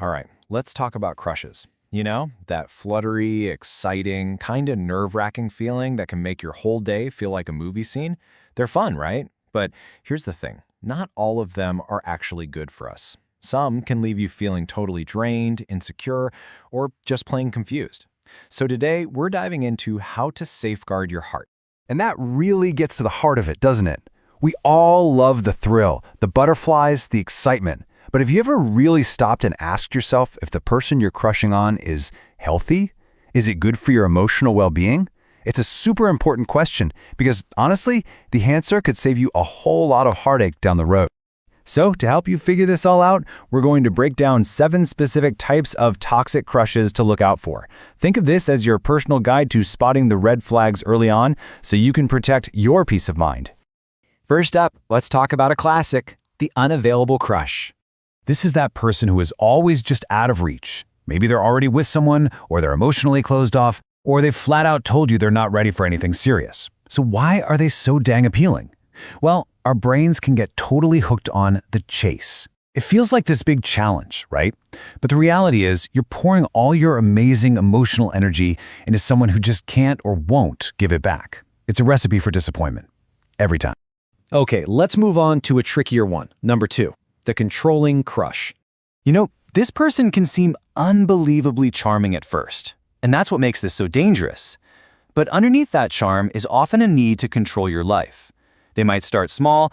All right, let's talk about crushes. You know, that fluttery, exciting, kind of nerve-wracking feeling that can make your whole day feel like a movie scene? They're fun, right? But here's the thing, not all of them are actually good for us. Some can leave you feeling totally drained, insecure, or just plain confused. So today, we're diving into how to safeguard your heart. And that really gets to the heart of it, doesn't it? We all love the thrill, the butterflies, the excitement. But have you ever really stopped and asked yourself if the person you're crushing on is healthy? Is it good for your emotional well-being? It's a super important question because, honestly, the answer could save you a whole lot of heartache down the road. So, to help you figure this all out, we're going to break down 7 specific types of toxic crushes to look out for. Think of this as your personal guide to spotting the red flags early on so you can protect your peace of mind. First up, let's talk about a classic, the unavailable crush. This is that person who is always just out of reach. Maybe they're already with someone, or they're emotionally closed off, or they've flat out told you they're not ready for anything serious. So why are they so dang appealing? Well, our brains can get totally hooked on the chase. It feels like this big challenge, right? But the reality is, you're pouring all your amazing emotional energy into someone who just can't or won't give it back. It's a recipe for disappointment. Every time. Okay, let's move on to a trickier one. Number 2, the controlling crush. You know, this person can seem unbelievably charming at first, and that's what makes this so dangerous. But underneath that charm is often a need to control your life. They might start small,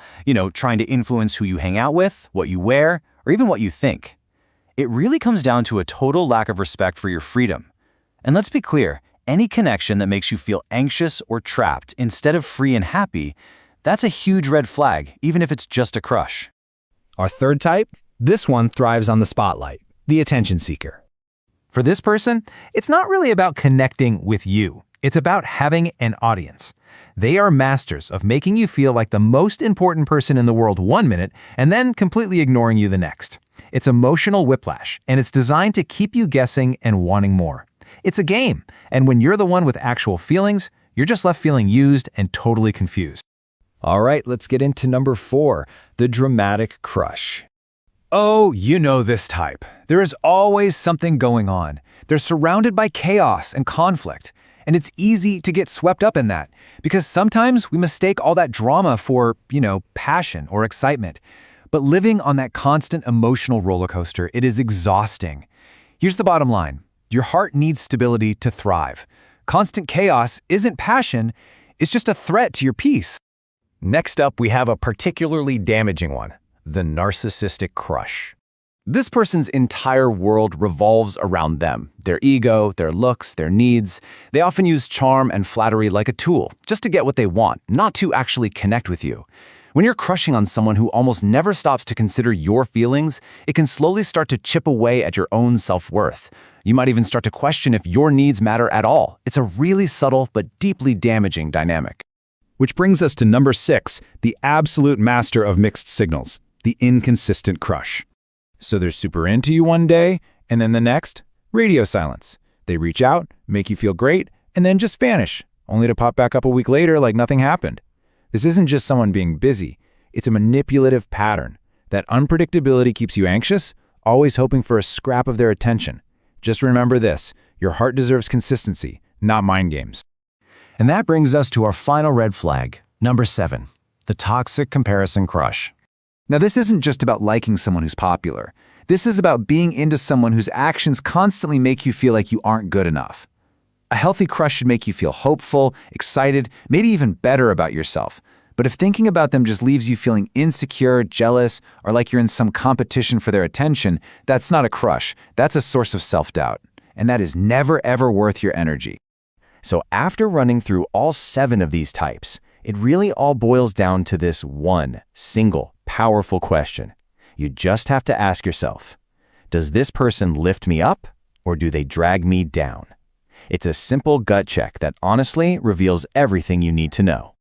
trying to influence who you hang out with, what you wear, or even what you think. It really comes down to a total lack of respect for your freedom. And let's be clear, any connection that makes you feel anxious or trapped instead of free and happy, that's a huge red flag, even if it's just a crush. Our third type, this one thrives on the spotlight, the attention seeker. For this person, it's not really about connecting with you. It's about having an audience. They are masters of making you feel like the most important person in the world one minute and then completely ignoring you the next. It's emotional whiplash, and it's designed to keep you guessing and wanting more. It's a game, and when you're the one with actual feelings, you're just left feeling used and totally confused. All right, let's get into number 4, the dramatic crush. Oh, you know this type. There is always something going on. They're surrounded by chaos and conflict. And it's easy to get swept up in that because sometimes we mistake all that drama for, passion or excitement. But living on that constant emotional roller coaster, it is exhausting. Here's the bottom line. Your heart needs stability to thrive. Constant chaos isn't passion, it's just a threat to your peace. Next up, we have a particularly damaging one, the narcissistic crush. This person's entire world revolves around them, their ego, their looks, their needs. They often use charm and flattery like a tool, just to get what they want, not to actually connect with you. When you're crushing on someone who almost never stops to consider your feelings, it can slowly start to chip away at your own self-worth. You might even start to question if your needs matter at all. It's a really subtle but deeply damaging dynamic. Which brings us to number 6, the absolute master of mixed signals, the inconsistent crush. So they're super into you one day, and then the next, radio silence. They reach out, make you feel great, and then just vanish, only to pop back up a week later like nothing happened. This isn't just someone being busy, it's a manipulative pattern. That unpredictability keeps you anxious, always hoping for a scrap of their attention. Just remember this, your heart deserves consistency, not mind games. And that brings us to our final red flag, number 7, the toxic comparison crush. Now, this isn't just about liking someone who's popular. This is about being into someone whose actions constantly make you feel like you aren't good enough. A healthy crush should make you feel hopeful, excited, maybe even better about yourself. But if thinking about them just leaves you feeling insecure, jealous, or like you're in some competition for their attention, that's not a crush. That's a source of self-doubt. And that is never, ever worth your energy. So after running through all 7 of these types, it really all boils down to this one single, powerful question. You just have to ask yourself, does this person lift me up or do they drag me down? It's a simple gut check that honestly reveals everything you need to know.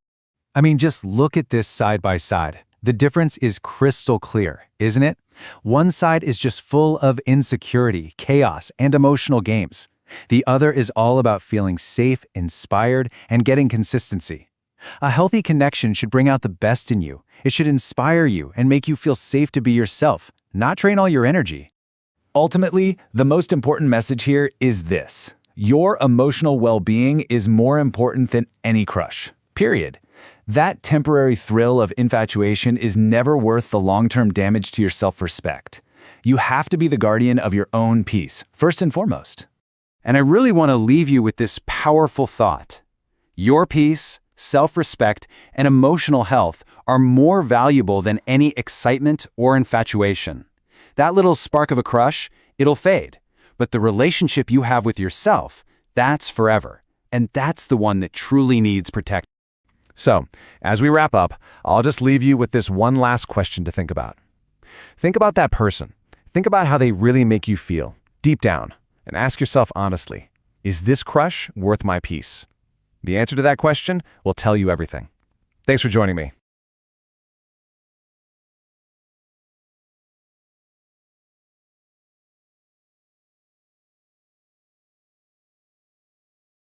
I mean, just look at this side by side. The difference is crystal clear, isn't it? One side is just full of insecurity, chaos, and emotional games. The other is all about feeling safe, inspired, and getting consistency. A healthy connection should bring out the best in you. It should inspire you and make you feel safe to be yourself, not drain all your energy. Ultimately, the most important message here is this. Your emotional well-being is more important than any crush. Period. That temporary thrill of infatuation is never worth the long-term damage to your self-respect. You have to be the guardian of your own peace, first and foremost. And I really want to leave you with this powerful thought. Your peace, self-respect, and emotional health are more valuable than any excitement or infatuation. That little spark of a crush, it'll fade. But the relationship you have with yourself, that's forever. And that's the one that truly needs protection. So, as we wrap up, I'll just leave you with this one last question to think about. Think about that person. Think about how they really make you feel, deep down, and ask yourself honestly, is this crush worth my peace? The answer to that question will tell you everything. Thanks for joining me.